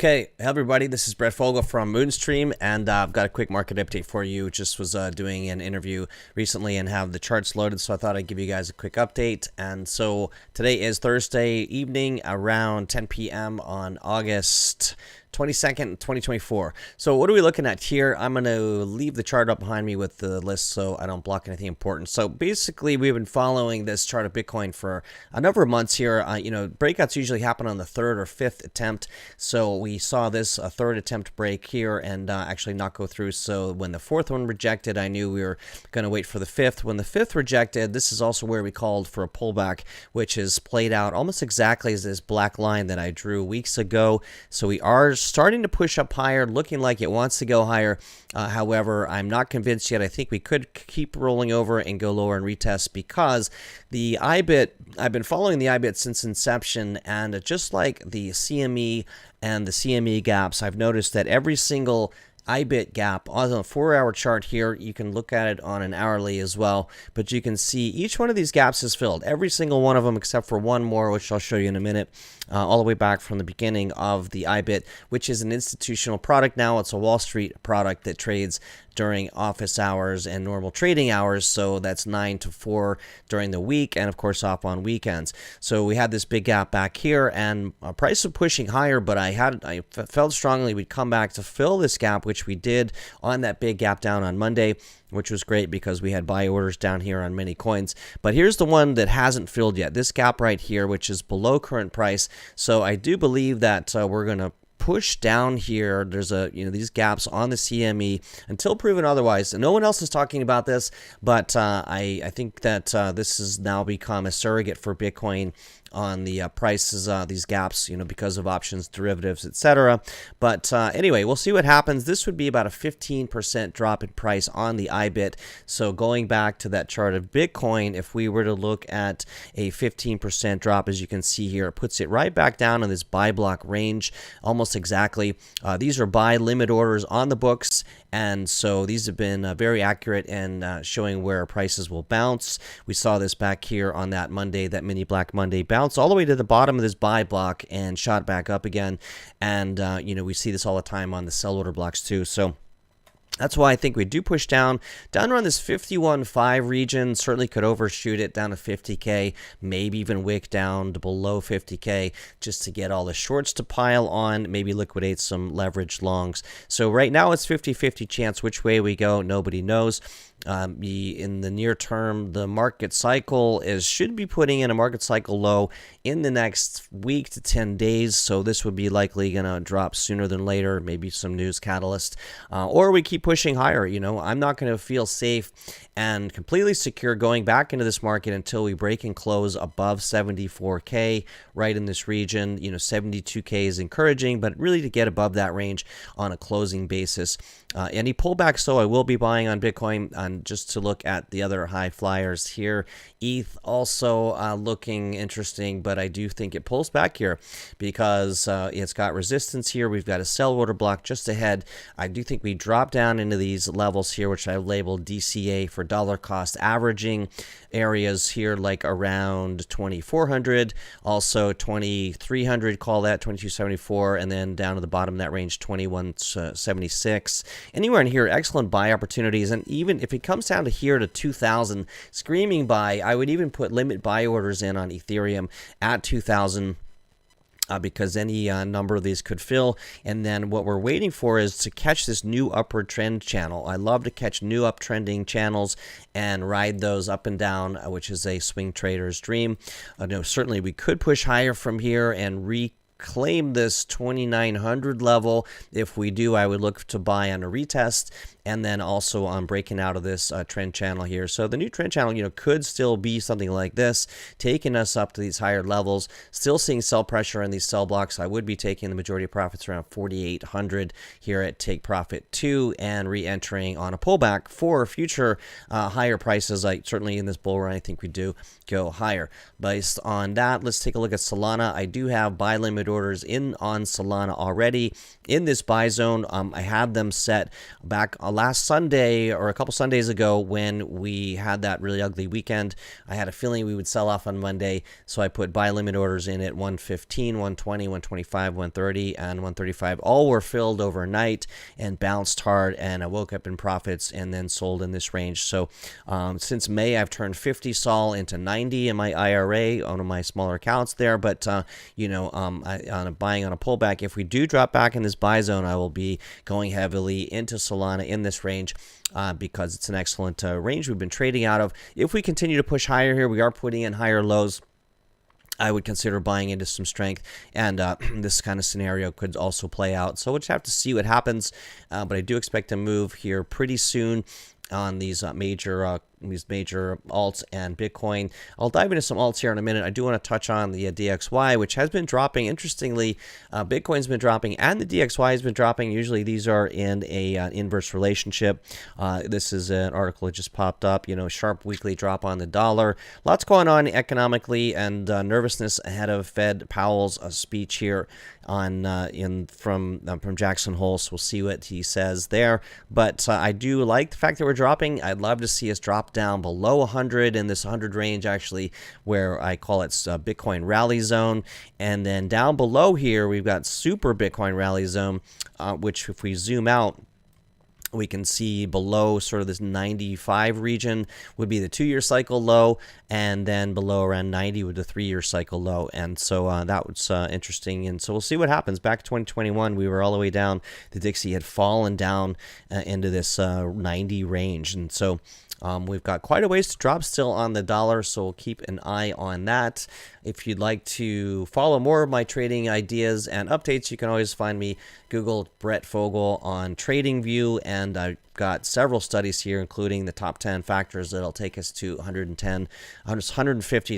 Okay, hey everybody, this is Brett Fogel from Moonstream, and I've got a quick market update for you. Just was doing an interview recently and have the charts loaded, so I thought I'd give you guys a quick update. And so today is Thursday evening around 10 p.m. on August 22nd, 2024. So what are we looking at here? I'm going to leave the chart up behind me with the list so I don't block anything important. So basically, we've been following this chart of Bitcoin for a number of months here. Breakouts usually happen on the third or fifth attempt. So we saw this third attempt break here and actually not go through. So when the fourth one rejected, I knew we were going to wait for the fifth. When the fifth rejected, this is also where we called for a pullback, which is played out almost exactly as this black line that I drew weeks ago. So we are starting to push up higher, looking like it wants to go higher. However, I'm not convinced yet. I think we could keep rolling over and go lower and retest because the IBIT, I've been following the IBIT since inception, and just like the CME and the CME gaps, I've noticed that every single IBIT gap on a 4-hour chart here, you can look at it on an hourly as well, but you can see each one of these gaps is filled, every single one of them except for one more, which I'll show you in a minute, all the way back from the beginning of the IBIT, which is an institutional product now. It's a Wall Street product that trades during office hours and normal trading hours, so that's 9 to 4 during the week, and of course off on weekends. So we had this big gap back here, and price was pushing higher, but I felt strongly we'd come back to fill this gap, which we did on that big gap down on Monday, which was great because we had buy orders down here on many coins. But here's the one that hasn't filled yet, this gap right here, which is below current price. So I do believe that we're going to push down here. There's these gaps on the CME until proven otherwise. No one else is talking about this, but I think that this has now become a surrogate for Bitcoin on the prices, these gaps, because of options, derivatives, etc. But anyway, we'll see what happens. This would be about a 15% drop in price on the IBIT. So going back to that chart of Bitcoin, if we were to look at a 15% drop, as you can see here, it puts it right back down in this buy block range, almost exactly. These are buy limit orders on the books, and so these have been very accurate in showing where prices will bounce. We saw this back here on that Monday, that mini Black Monday bounce all the way to the bottom of this buy block and shot back up again. And, we see this all the time on the sell order blocks too. So that's why I think we do push down around this 51.5 region. Certainly could overshoot it down to 50K, maybe even wick down to below 50K just to get all the shorts to pile on, maybe liquidate some leveraged longs. So right now it's 50-50 chance which way we go. Nobody knows. In the near term, the market cycle should be putting in a market cycle low in the next week to 10 days. So this would be likely going to drop sooner than later, maybe some news catalyst, or we keep pushing higher. I'm not going to feel safe and completely secure going back into this market until we break and close above 74K right in this region. 72K is encouraging, but really to get above that range on a closing basis. Any pullbacks, though, I will be buying on Bitcoin. And just to look at the other high flyers here, ETH also looking interesting, but I do think it pulls back here because it's got resistance here. We've got a sell order block just ahead. I do think we drop down into these levels here, which I labeled DCA for dollar cost averaging areas here, like around 2,400, also 2,300, call that 2,274, and then down to the bottom of that range, 2,176. Anywhere in here, excellent buy opportunities, and even if it comes down to here to 2,000, screaming buy, I would even put limit buy orders in on Ethereum at 2,000. Because any number of these could fill. And then what we're waiting for is to catch this new upward trend channel. I love to catch new uptrending channels and ride those up and down, which is a swing trader's dream. Certainly we could push higher from here and reclaim this 2,900 level. If we do, I would look to buy on a retest, and then also on breaking out of this trend channel here. So the new trend channel, could still be something like this, taking us up to these higher levels. Still seeing sell pressure in these sell blocks. I would be taking the majority of profits around 4,800 here at Take Profit 2 and re-entering on a pullback for future higher prices. Certainly in this bull run, I think we do go higher. Based on that, let's take a look at Solana. I do have buy limit orders in on Solana already in this buy zone. I have them set back a last Sunday or a couple Sundays ago when we had that really ugly weekend, I had a feeling we would sell off on Monday, so I put buy limit orders in at 115, 120, 125, 130, and 135. All were filled overnight and bounced hard, and I woke up in profits and then sold in this range. So since May, I've turned 50 sol into 90 in my IRA on my smaller accounts there, but buying on a pullback, if we do drop back in this buy zone, I will be going heavily into Solana in this range because it's an excellent range we've been trading out of. If we continue to push higher here, we are putting in higher lows. I would consider buying into some strength, and this kind of scenario could also play out. So we'll just have to see what happens, but I do expect to move here pretty soon on these major alts and Bitcoin. I'll dive into some alts here in a minute. I do want to touch on the DXY, which has been dropping. Interestingly, Bitcoin's been dropping and the DXY has been dropping. Usually these are in a inverse relationship. This is an article that just popped up, sharp weekly drop on the dollar. Lots going on economically, and nervousness ahead of Fed Powell's speech here from Jackson Hole. So we'll see what he says there. But I do like the fact that we're dropping. I'd love to see us drop down below 100 in this 100 range, actually, where I call it Bitcoin rally zone. And then down below here, we've got super Bitcoin rally zone, which if we zoom out, we can see below sort of this 95 region would be the 2-year cycle low, and then below around 90 with the 3-year cycle low. And so that was interesting. And so we'll see what happens. Back in 2021, we were all the way down. The Dixie had fallen down into this 90 range. And so we've got quite a ways to drop still on the dollar, so we'll keep an eye on that. If you'd like to follow more of my trading ideas and updates, you can always find me. Google Brett Fogel on TradingView, and I've got several studies here, including the top 10 factors that'll take us to 150 to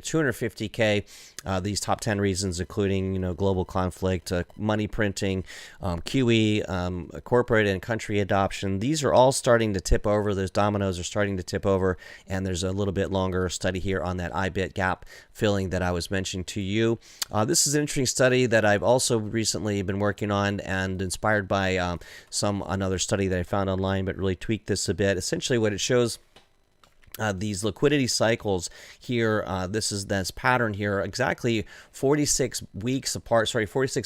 250K. These top 10 reasons, including global conflict, money printing, QE, corporate and country adoption. These are all starting to tip over. Those dominoes are starting to tip over, and there's a little bit longer study here on that IBIT gap filling that I was mentioning to you. This is an interesting study that I've also recently been working on, and inspired by another study that I found online, but really tweaked this a bit. Essentially what it shows, these liquidity cycles here, this pattern here, exactly 46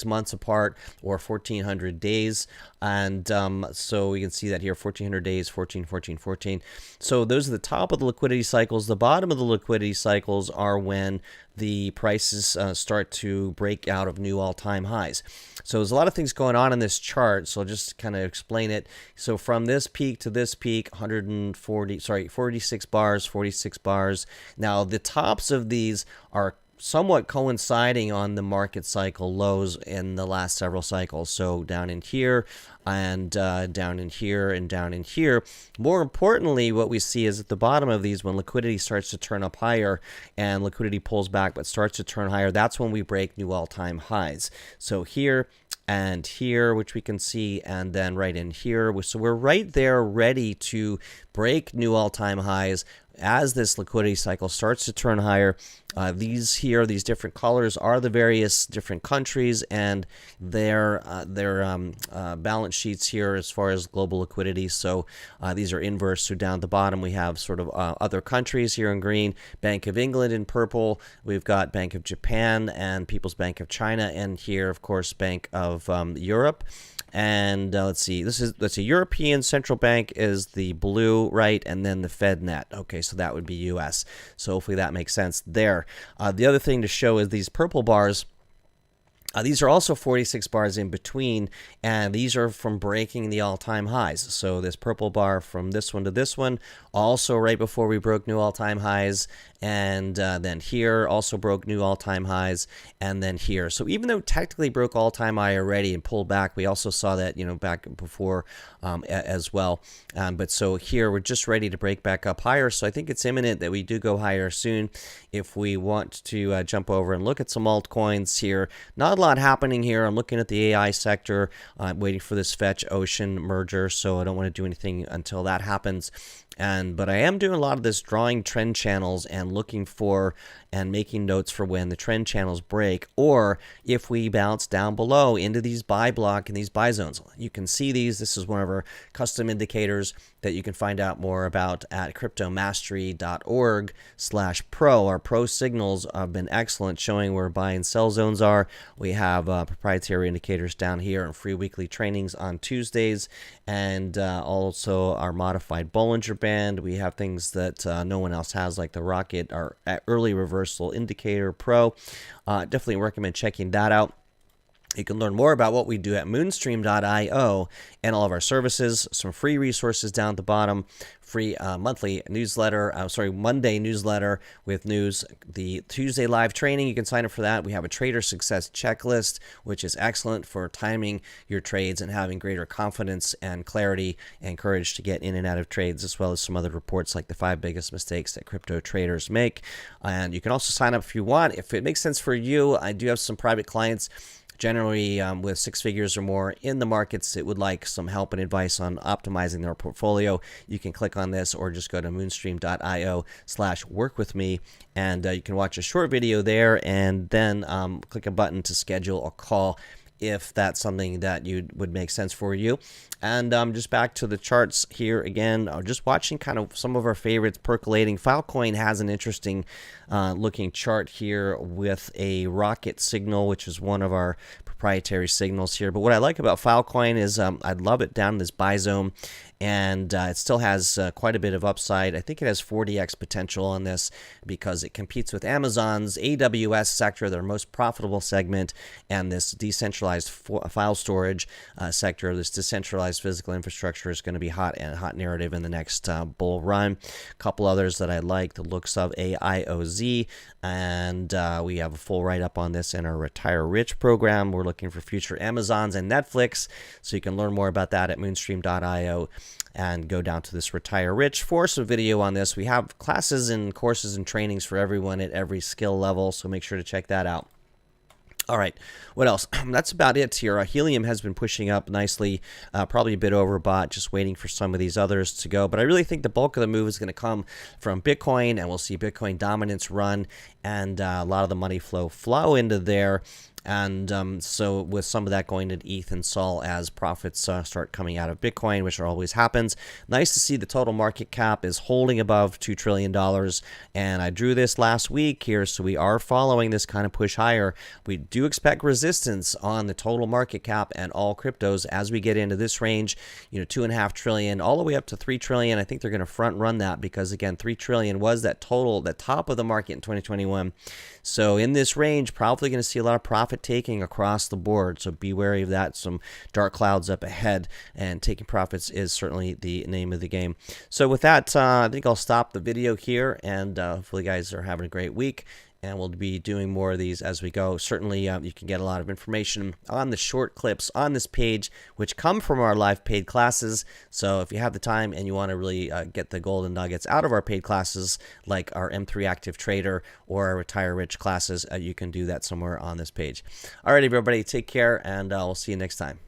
months apart, or 1,400 days. And so we can see that here, 1,400 days, 14, 14, 14. So those are the top of the liquidity cycles. The bottom of the liquidity cycles are when the prices start to break out of new all-time highs. So there's a lot of things going on in this chart, so I'll just kind of explain it. So from this peak to this peak, 46 bars. Now the tops of these are somewhat coinciding on the market cycle lows in the last several cycles. So down in here, and down in here, and down in here. More importantly, what we see is at the bottom of these, when liquidity starts to turn up higher and liquidity pulls back but starts to turn higher, that's when we break new all-time highs. So here and here, which we can see, and then right in here. So we're right there ready to break new all-time highs as this liquidity cycle starts to turn higher. These different colors are the various different countries and their balance sheets here as far as global liquidity. So these are inverse. So down at the bottom we have sort of other countries here in green, Bank of England in purple. We've got Bank of Japan and People's Bank of China, and here of course Bank of Europe. And let's see, that's a European central bank is the blue, right? And then the FedNet. Okay, so that would be US. So hopefully that makes sense there. The other thing to show is these purple bars. These are also 46 bars in between, and these are from breaking the all-time highs. So this purple bar from this one to this one, also right before we broke new all-time highs, and then here also broke new all-time highs, and then here. So even though technically broke all-time high already and pulled back, we also saw that back before as well. But so here we're just ready to break back up higher. So I think it's imminent that we do go higher soon. If we want to jump over and look at some altcoins here, not a lot happening here. I'm looking at the AI sector. I'm waiting for this Fetch Ocean merger, so I don't want to do anything until that happens. But I am doing a lot of this drawing trend channels and looking for and making notes for when the trend channels break, or if we bounce down below into these buy block and these buy zones. You can see these. This is one of our custom indicators that you can find out more about at cryptomastery.org/pro. Our pro signals have been excellent, showing where buy and sell zones are. We have proprietary indicators down here and free weekly trainings on Tuesdays, and also our modified Bollinger Band. We have things that no one else has, like the Rocket, our early reversal indicator pro. Definitely recommend checking that out. You can learn more about what we do at moonstream.io and all of our services. Some free resources down at the bottom. Free monthly newsletter, Monday newsletter with news. The Tuesday live training, you can sign up for that. We have a trader success checklist, which is excellent for timing your trades and having greater confidence and clarity and courage to get in and out of trades, as well as some other reports like the 5 biggest mistakes that crypto traders make. And you can also sign up if you want. If it makes sense for you, I do have some private clients, generally with 6 figures or more in the markets, it would like some help and advice on optimizing their portfolio. You can click on this or just go to moonstream.io/workwithme, and you can watch a short video there and then click a button to schedule a call if that's something that would make sense for you. And just back to the charts here again, just watching kind of some of our favorites percolating. Filecoin has an interesting looking chart here with a rocket signal, which is one of our proprietary signals here. But what I like about Filecoin is I love it down in this buy zone, and it still has quite a bit of upside. I think it has 40x potential on this because it competes with Amazon's AWS sector, their most profitable segment, and this decentralized file storage sector. This decentralized physical infrastructure is going to be hot narrative in the next bull run. A couple others that I like the looks of: AIOZ, and we have a full write-up on this in our Retire Rich program. We're looking for future Amazons and Netflix, so you can learn more about that at moonstream.io and go down to this Retire Rich for some video on this. We have classes and courses and trainings for everyone at every skill level, so make sure to check that out. All right, what else? That's about it here. Helium has been pushing up nicely, probably a bit overbought, just waiting for some of these others to go. But I really think the bulk of the move is going to come from Bitcoin, and we'll see Bitcoin dominance run and a lot of the money flow into there. And so with some of that going into ETH and SOL as profits start coming out of Bitcoin, which always happens. Nice to see the total market cap is holding above $2 trillion. And I drew this last week here, so we are following this kind of push higher. We do expect resistance on the total market cap and all cryptos as we get into this range, $2.5 trillion all the way up to $3 trillion. I think they're going to front run that because, again, $3 trillion was that top of the market in 2021. So in this range, probably going to see a lot of profit taking across the board. So be wary of that. Some dark clouds up ahead, and taking profits is certainly the name of the game. So with that, I think I'll stop the video here, and hopefully you guys are having a great week. And we'll be doing more of these as we go. Certainly, you can get a lot of information on the short clips on this page, which come from our live paid classes. So if you have the time and you want to really get the golden nuggets out of our paid classes, like our M3 Active Trader or our Retire Rich classes, you can do that somewhere on this page. All right, everybody, take care, and we'll see you next time.